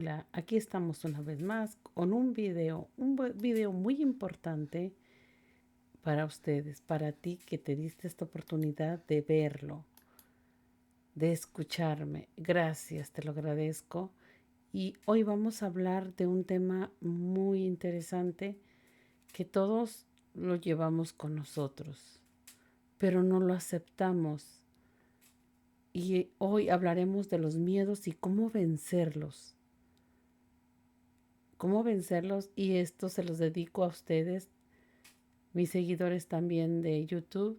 Hola, aquí estamos una vez más con un video muy importante para ustedes, para ti que te diste esta oportunidad de verlo, de escucharme. Gracias, te lo agradezco. Y hoy vamos a hablar de un tema muy interesante que todos lo llevamos con nosotros, pero no lo aceptamos. Y hoy hablaremos de los miedos y cómo vencerlos. Cómo vencerlos, y esto se los dedico a ustedes, mis seguidores también de YouTube,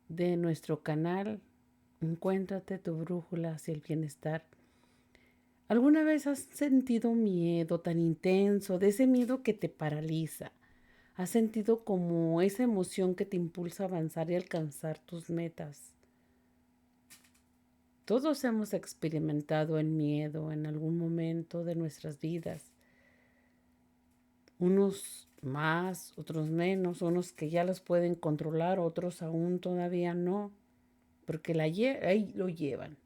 de nuestro canal. Encuéntrate tu brújula hacia el bienestar. ¿Alguna vez has sentido miedo tan intenso, de ese miedo que te paraliza? ¿Has sentido como esa emoción que te impulsa a avanzar y alcanzar tus metas? Todos hemos experimentado el miedo en algún momento de nuestras vidas. Unos más, otros menos, unos que ya los pueden controlar, otros aún todavía no, porque ahí lo llevan.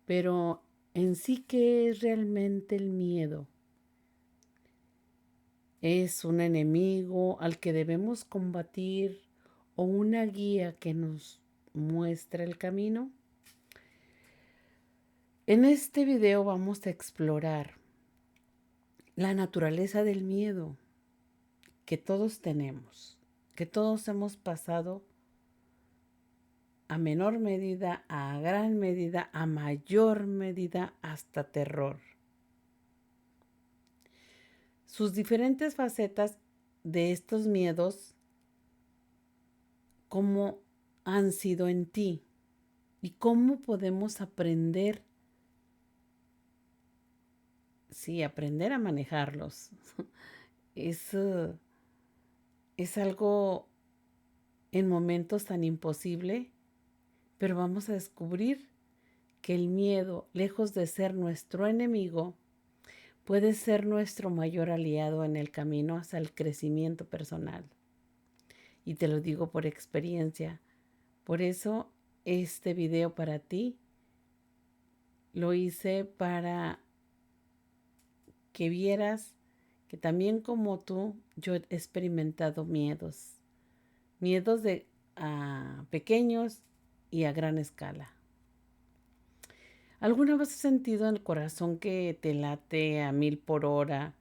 Pero en sí, ¿qué es realmente el miedo? ¿Es un enemigo al que debemos combatir o una guía que nos muestra el camino? En este video vamos a explorar la naturaleza del miedo que todos tenemos, que todos hemos pasado a menor medida, a gran medida, a mayor medida, hasta terror. Sus diferentes facetas de estos miedos, cómo han sido en ti y cómo podemos aprender, sí, aprender a manejarlos. Es, uh, es algo en momentos tan imposible, pero vamos a descubrir que el miedo, lejos de ser nuestro enemigo, puede ser nuestro mayor aliado en el camino hacia el crecimiento personal. Y te lo digo por experiencia. Por eso este video para ti lo hice para que vieras que también como tú, yo he experimentado miedos. Miedos de pequeños y a gran escala. ¿Alguna vez has sentido en el corazón que te late a 1000 por hora?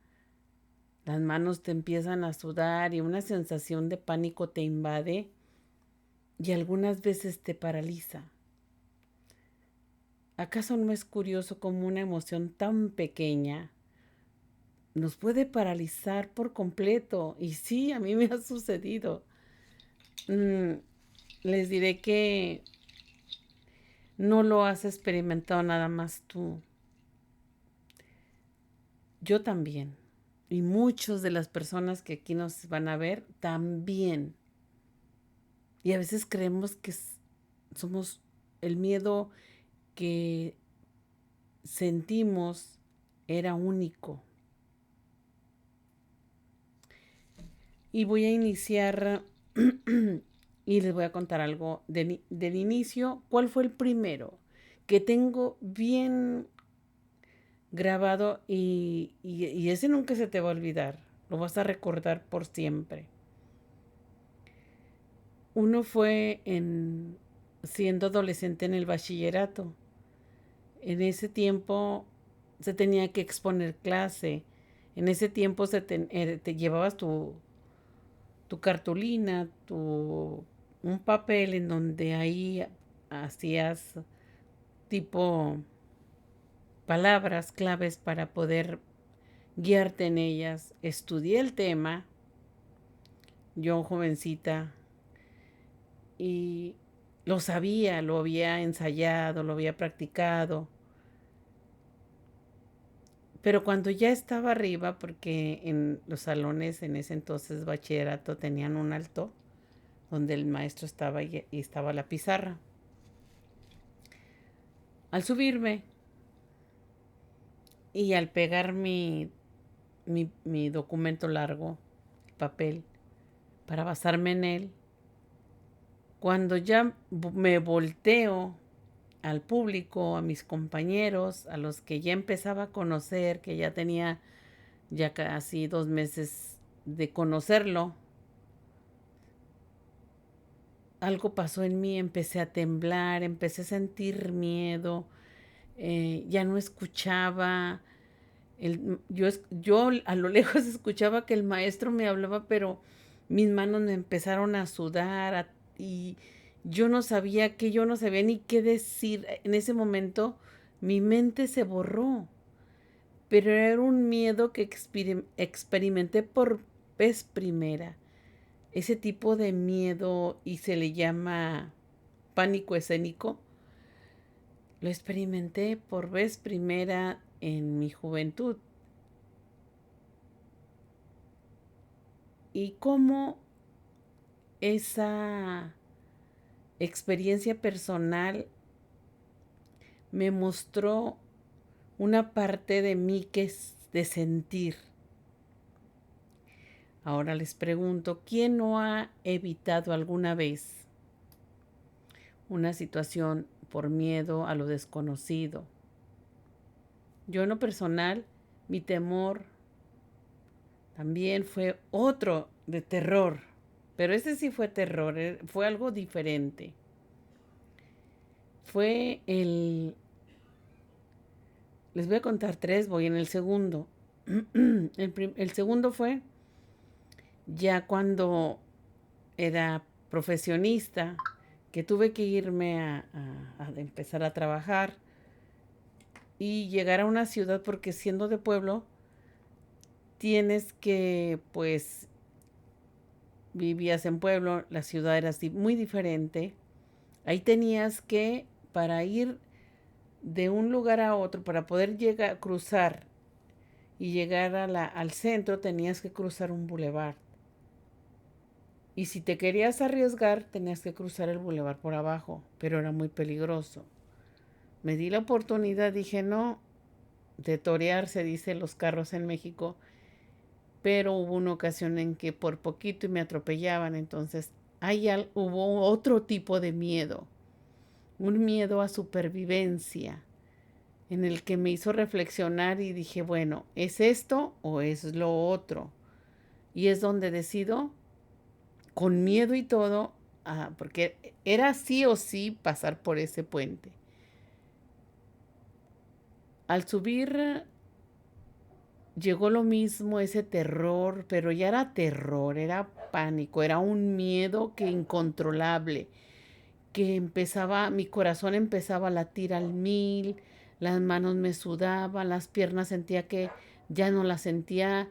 Las manos te empiezan a sudar y una sensación de pánico te invade y algunas veces te paraliza. ¿Acaso no es curioso cómo una emoción tan pequeña nos puede paralizar por completo? Y sí, a mí me ha sucedido. Mm, Les diré que no lo has experimentado nada más tú. Yo también. Y muchas de las personas que aquí nos van a ver también. Y a veces creemos que somos el miedo que sentimos era único. Y voy a iniciar y les voy a contar algo del inicio. ¿Cuál fue el primero? Que tengo bien grabado y ese nunca se te va a olvidar. Lo vas a recordar por siempre. Uno fue siendo adolescente en el bachillerato. En ese tiempo se tenía que exponer clase. En ese tiempo te llevabas tu cartulina, un papel en donde ahí hacías tipo palabras claves para poder guiarte en ellas. Estudié el tema, yo jovencita, y lo sabía, lo había ensayado, lo había practicado. Pero cuando ya estaba arriba, porque en los salones en ese entonces bachillerato tenían un alto, donde el maestro estaba y estaba la pizarra. Al subirme y al pegar mi documento largo, papel, para basarme en él, cuando ya me volteo al público, a mis compañeros, a los que ya empezaba a conocer, que ya tenía ya casi 2 meses de conocerlo, algo pasó en mí, empecé a temblar, empecé a sentir miedo, ya no escuchaba. Yo a lo lejos escuchaba que el maestro me hablaba, pero mis manos me empezaron a sudar y yo no sabía ni qué decir. En ese momento mi mente se borró, pero era un miedo que experimenté por vez primera. Ese tipo de miedo, y se le llama pánico escénico, lo experimenté por vez primera en mi juventud. Y cómo esa experiencia personal me mostró una parte de mí que es de sentir. Ahora les pregunto, ¿quién no ha evitado alguna vez una situación por miedo a lo desconocido? Yo en lo personal, mi temor también fue otro de terror, pero ese sí fue terror, fue algo diferente. Fue Les voy a contar tres, voy en el segundo. El segundo fue ya cuando era profesionista, que tuve que irme a empezar a trabajar y llegar a una ciudad, porque siendo de pueblo tienes que, pues, vivías en pueblo, la ciudad era así muy diferente. Ahí tenías que, para ir de un lugar a otro, para poder llegar, cruzar y llegar al centro, tenías que cruzar un bulevar. Y si te querías arriesgar, tenías que cruzar el bulevar por abajo, pero era muy peligroso. Me di la oportunidad, dije no, de torear, se dice los carros en México, pero hubo una ocasión en que por poquito y me atropellaban, entonces hubo otro tipo de miedo, un miedo a supervivencia, en el que me hizo reflexionar y dije, bueno, ¿es esto o es lo otro? Y es donde decido, con miedo y todo, porque era sí o sí pasar por ese puente. Al subir llegó lo mismo, ese terror, pero ya era terror, era pánico, era un miedo que incontrolable, que empezaba, mi corazón empezaba a latir al mil, las manos me sudaban, las piernas sentía que ya no las sentía,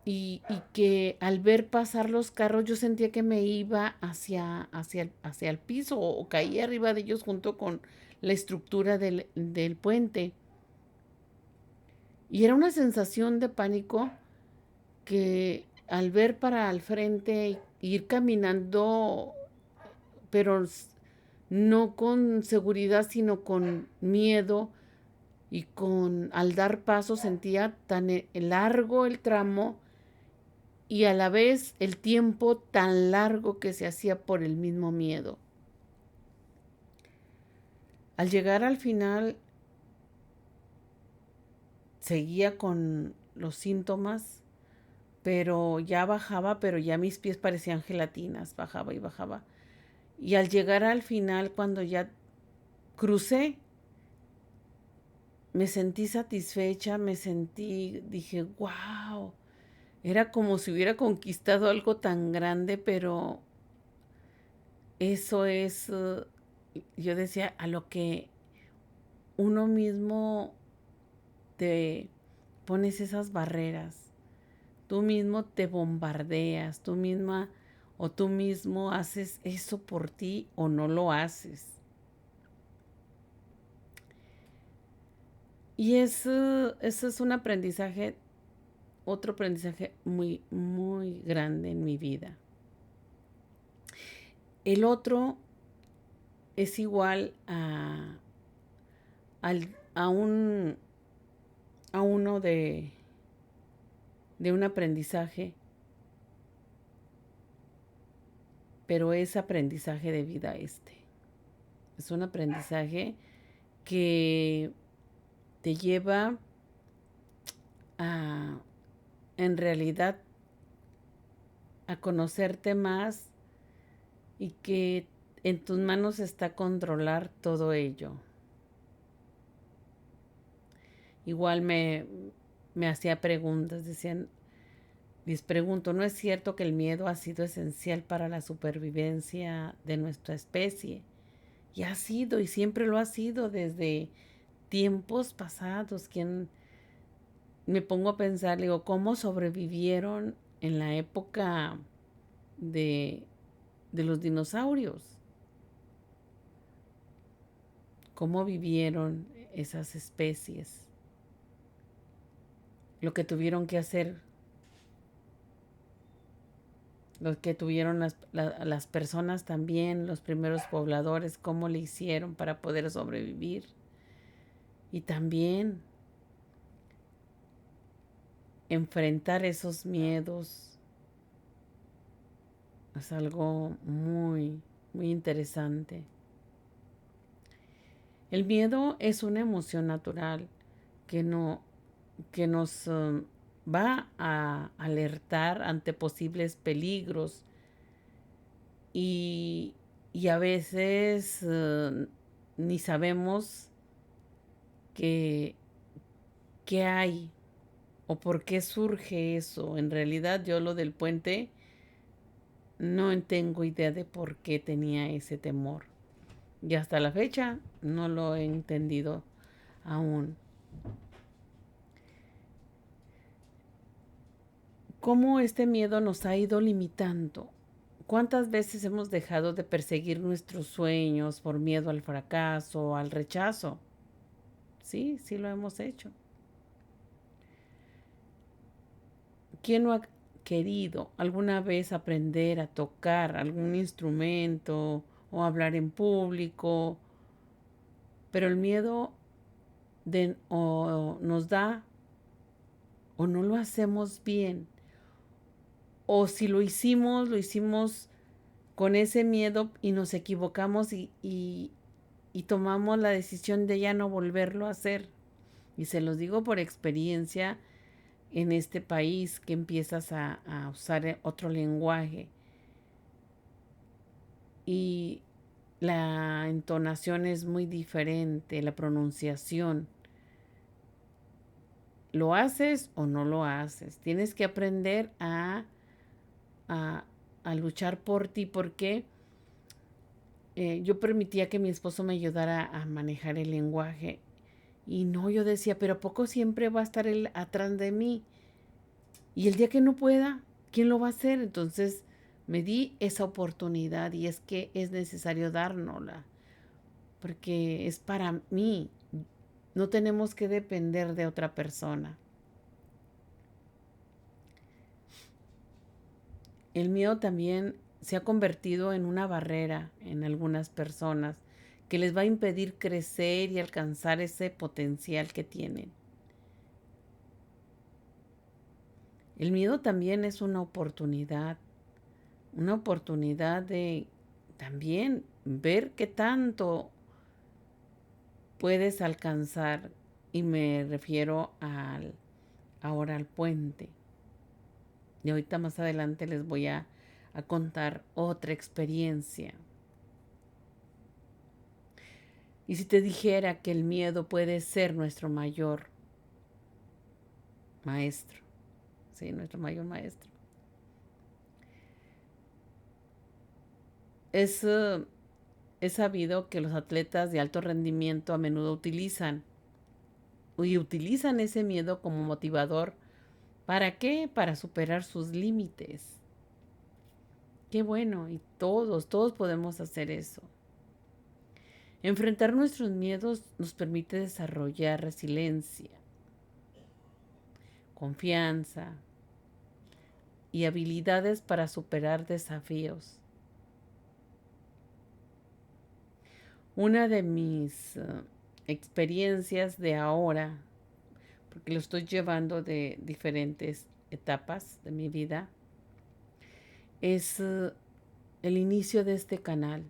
y que al ver pasar los carros yo sentía que me iba hacia el piso o caía arriba de ellos junto con la estructura del puente. Y era una sensación de pánico que al ver para al frente, ir caminando, pero no con seguridad, sino con miedo, y al dar paso sentía tan largo el tramo y a la vez el tiempo tan largo que se hacía por el mismo miedo. Al llegar al final, seguía con los síntomas, pero ya bajaba, pero ya mis pies parecían gelatinas, bajaba y bajaba. Y al llegar al final, cuando ya crucé, me sentí satisfecha, dije, wow, era como si hubiera conquistado algo tan grande, pero eso es, yo decía, a lo que uno mismo te pones esas barreras, tú mismo te bombardeas, tú misma o tú mismo haces eso por ti o no lo haces. Y eso es un aprendizaje, otro aprendizaje muy, muy grande en mi vida. El otro es igual al- a un, a uno de un aprendizaje, pero es aprendizaje de vida este. Es un aprendizaje que te lleva a, en realidad, a conocerte más y que en tus manos está controlar todo ello. Igual me hacía preguntas, les pregunto, ¿no es cierto que el miedo ha sido esencial para la supervivencia de nuestra especie? Y ha sido, y siempre lo ha sido desde tiempos pasados. Quien me pongo a pensar, digo, ¿cómo sobrevivieron en la época de, de los dinosaurios? ¿Cómo vivieron esas especies? Lo que tuvieron que hacer, lo que tuvieron las personas también, los primeros pobladores, cómo le hicieron para poder sobrevivir. Y también enfrentar esos miedos es algo muy, muy interesante. El miedo es una emoción natural que, no, que nos va a alertar ante posibles peligros y, y a veces ni sabemos qué, qué hay o por qué surge eso. En realidad yo lo del puente no tengo idea de por qué tenía ese temor. Y hasta la fecha no lo he entendido aún. ¿Cómo este miedo nos ha ido limitando? ¿Cuántas veces hemos dejado de perseguir nuestros sueños por miedo al fracaso, al rechazo? Sí, sí lo hemos hecho. ¿Quién no ha querido alguna vez aprender a tocar algún instrumento o hablar en público? Pero el miedo o nos da o no lo hacemos bien. O si lo hicimos con ese miedo y nos equivocamos y tomamos la decisión de ya no volverlo a hacer. Y se los digo por experiencia en este país que empiezas a usar otro lenguaje y la entonación es muy diferente, la pronunciación. ¿Lo haces o no lo haces? Tienes que aprender a, a luchar por ti porque yo permitía que mi esposo me ayudara a manejar el lenguaje. Y no, yo decía, pero ¿a poco siempre va a estar él atrás de mí? Y el día que no pueda, ¿quién lo va a hacer? Entonces me di esa oportunidad y es que es necesario dárnosla, porque es para mí. No tenemos que depender de otra persona. El miedo también se ha convertido en una barrera en algunas personas que les va a impedir crecer y alcanzar ese potencial que tienen. El miedo también es una oportunidad de también ver qué tanto puedes alcanzar. Y me refiero ahora al puente. Y ahorita más adelante les voy a contar otra experiencia. Y si te dijera que el miedo puede ser nuestro mayor maestro, sí, nuestro mayor maestro. Es, es sabido que los atletas de alto rendimiento a menudo utilizan ese miedo como motivador. ¿Para qué? Para superar sus límites. Qué bueno, y todos podemos hacer eso. Enfrentar nuestros miedos nos permite desarrollar resiliencia, confianza y habilidades para superar desafíos. Una de mis experiencias de ahora, porque lo estoy llevando de diferentes etapas de mi vida, es el inicio de este canal.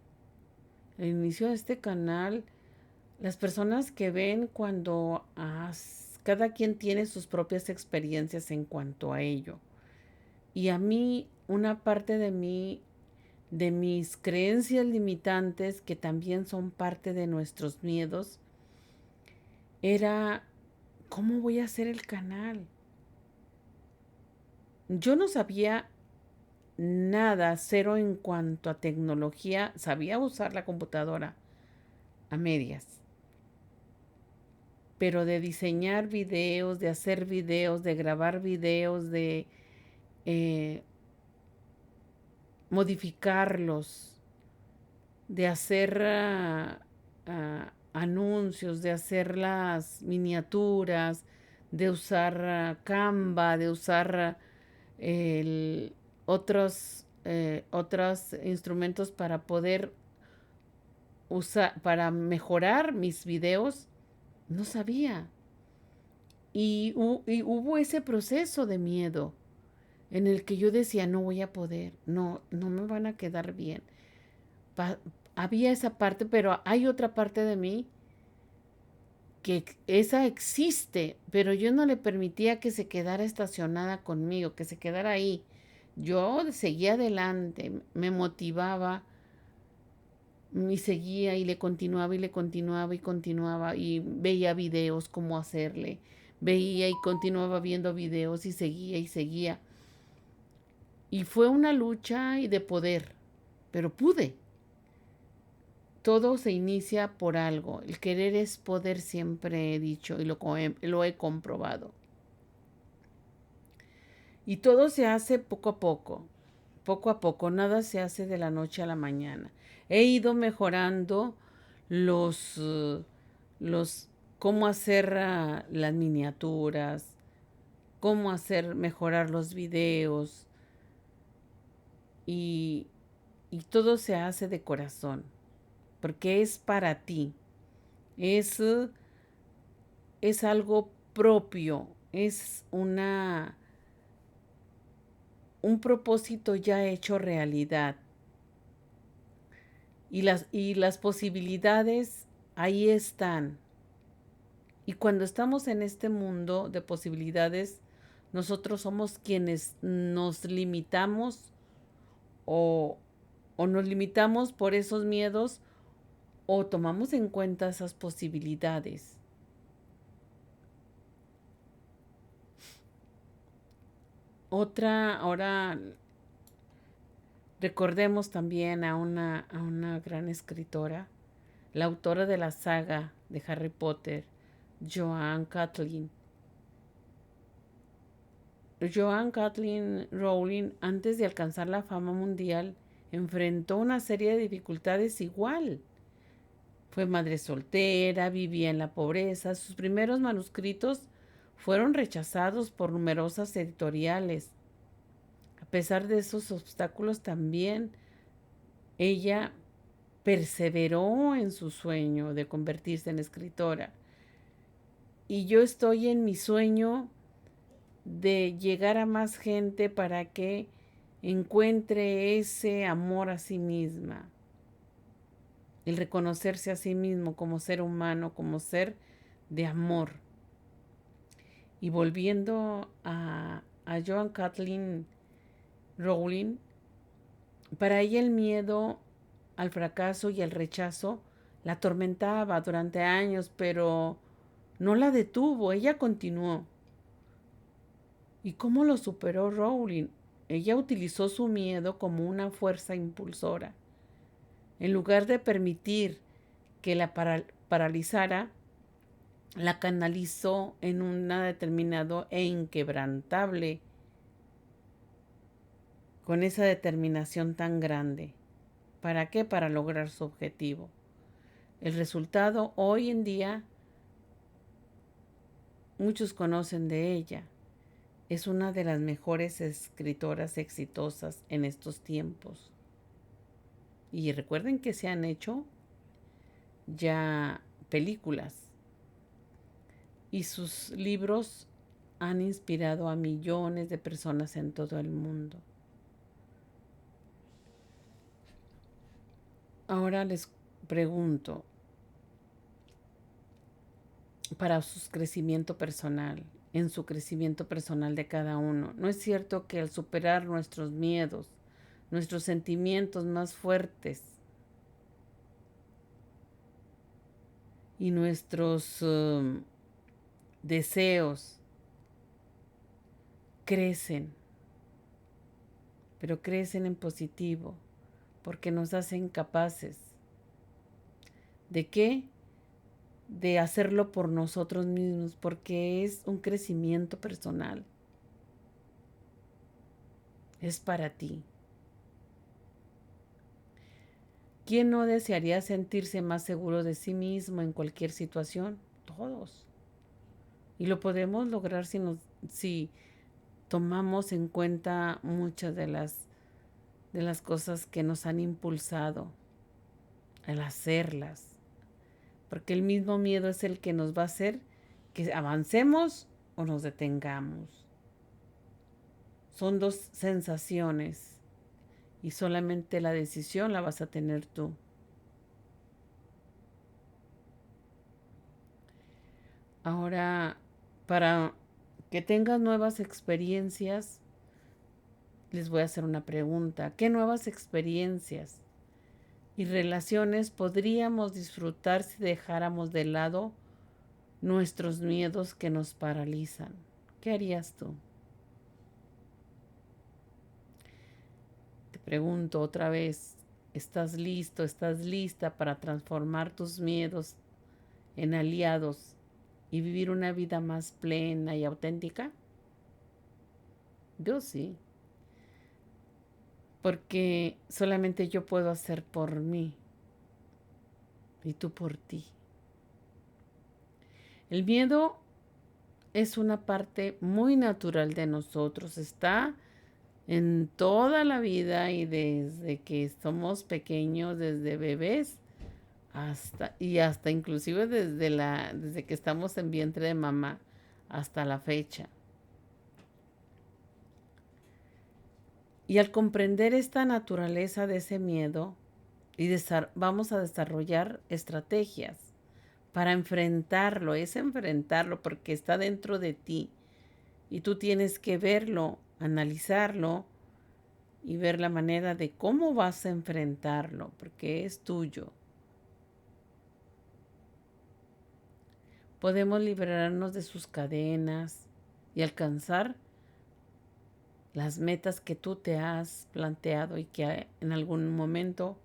el inicio de este canal, las personas que ven cuando cada quien tiene sus propias experiencias en cuanto a ello. Y a mí, una parte de mí, de mis creencias limitantes, que también son parte de nuestros miedos, era, ¿cómo voy a hacer el canal? Yo no sabía nada, cero en cuanto a tecnología, sabía usar la computadora a medias, pero de diseñar videos, de hacer videos, de grabar videos, de eh, modificarlos, de hacer anuncios, de hacer las miniaturas, de usar Canva, de usar el, otros instrumentos para poder usar, para mejorar mis videos, no sabía. Y hubo ese proceso de miedo en el que yo decía, no voy a poder, no, no me van a quedar bien. Pa Había esa parte, pero hay otra parte de mí que esa existe, pero yo no le permitía que se quedara estacionada conmigo, que se quedara ahí. Yo seguía adelante, me motivaba y seguía y le continuaba y le continuaba y continuaba y veía videos cómo hacerle, veía y continuaba viendo videos y seguía y seguía. Y fue una lucha y de poder, pero pude. Todo se inicia por algo. El querer es poder, siempre he dicho y lo he comprobado. Y todo se hace poco a poco. Poco a poco, nada se hace de la noche a la mañana. He ido mejorando los, uh, los cómo hacer las miniaturas, cómo hacer mejorar los videos y, y todo se hace de corazón, porque es para ti, es, uh, es algo propio, es un propósito ya hecho realidad. Y las posibilidades ahí están. Y cuando estamos en este mundo de posibilidades, nosotros somos quienes nos limitamos o, o nos limitamos por esos miedos o tomamos en cuenta esas posibilidades. Ahora recordemos también a una gran escritora, la autora de la saga de Harry Potter, Joanne Kathleen. Joanne Kathleen Rowling, antes de alcanzar la fama mundial, enfrentó una serie de dificultades igual. Fue madre soltera, vivía en la pobreza. Sus primeros manuscritos fueron rechazados por numerosas editoriales. A pesar de esos obstáculos, también ella perseveró en su sueño de convertirse en escritora. Y yo estoy en mi sueño de llegar a más gente para que encuentre ese amor a sí misma, el reconocerse a sí mismo como ser humano, como ser de amor. Y volviendo a Joan Kathleen Rowling, para ella el miedo al fracaso y al rechazo la atormentaba durante años, pero no la detuvo, ella continuó. ¿Y cómo lo superó Rowling? Ella utilizó su miedo como una fuerza impulsora. En lugar de permitir que la paralizara, la canalizó en una determinado e inquebrantable, con esa determinación tan grande. ¿Para qué? Para lograr su objetivo. El resultado hoy en día, muchos conocen de ella. Es una de las mejores escritoras exitosas en estos tiempos. Y recuerden que se han hecho ya películas y sus libros han inspirado a millones de personas en todo el mundo. Ahora les pregunto, para su crecimiento personal, en su crecimiento personal de cada uno, ¿no es cierto que al superar nuestros miedos, nuestros sentimientos más fuertes y nuestros deseos crecen, pero crecen en positivo, porque nos hacen capaces de qué? De hacerlo por nosotros mismos, porque es un crecimiento personal, es para ti. ¿Quién no desearía sentirse más seguro de sí mismo en cualquier situación? Todos. Y lo podemos lograr si tomamos en cuenta muchas de las cosas que nos han impulsado al hacerlas. Porque el mismo miedo es el que nos va a hacer que avancemos o nos detengamos. Son dos sensaciones y solamente la decisión la vas a tener tú. Ahora, para que tengas nuevas experiencias, les voy a hacer una pregunta. ¿Qué nuevas experiencias y relaciones podríamos disfrutar si dejáramos de lado nuestros miedos que nos paralizan? ¿Qué harías tú? Te pregunto otra vez, ¿estás listo, estás lista para transformar tus miedos en aliados y vivir una vida más plena y auténtica? Yo sí, porque solamente yo puedo hacer por mí y tú por ti. El miedo es una parte muy natural de nosotros, está en toda la vida y desde que somos pequeños, desde bebés hasta inclusive desde que estamos en vientre de mamá hasta la fecha. Y al comprender esta naturaleza de ese miedo, vamos a desarrollar estrategias para enfrentarlo porque está dentro de ti y tú tienes que verlo, analizarlo y ver la manera de cómo vas a enfrentarlo, porque es tuyo. Podemos liberarnos de sus cadenas y alcanzar las metas que tú te has planteado y que en algún momento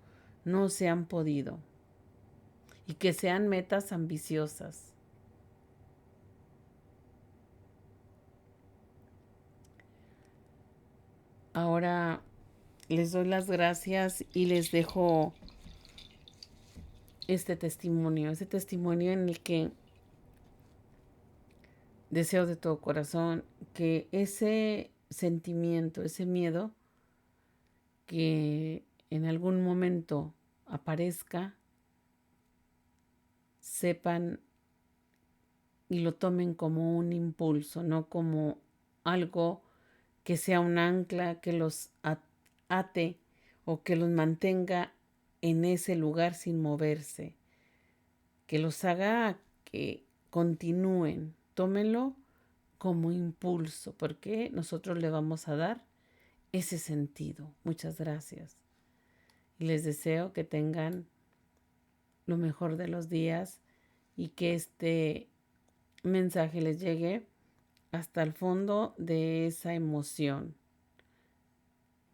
no se han podido. Y que sean metas ambiciosas. Ahora les doy las gracias y les dejo este testimonio en el que deseo de todo corazón que ese sentimiento, ese miedo que en algún momento aparezca, sepan y lo tomen como un impulso, no como algo que sea un ancla que los ate o que los mantenga en ese lugar sin moverse, que los haga que continúen. Tómenlo como impulso, porque nosotros le vamos a dar ese sentido. Muchas gracias. Y les deseo que tengan lo mejor de los días y que este mensaje les llegue hasta el fondo de esa emoción,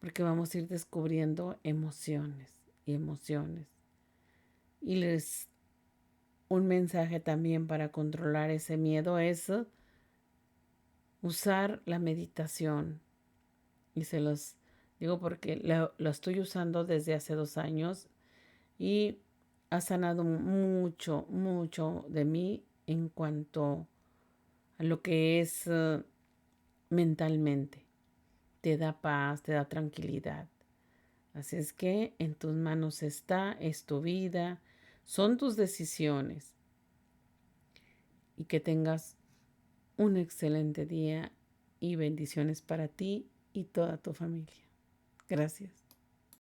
porque vamos a ir descubriendo emociones y emociones. Y un mensaje también para controlar ese miedo es usar la meditación. Y se los digo porque lo estoy usando desde hace 2 años y ha sanado mucho, mucho de mí en cuanto a lo que es mentalmente. Te da paz, te da tranquilidad. Así es que en tus manos está, es tu vida, son tus decisiones. Y que tengas un excelente día y bendiciones para ti y toda tu familia. Gracias.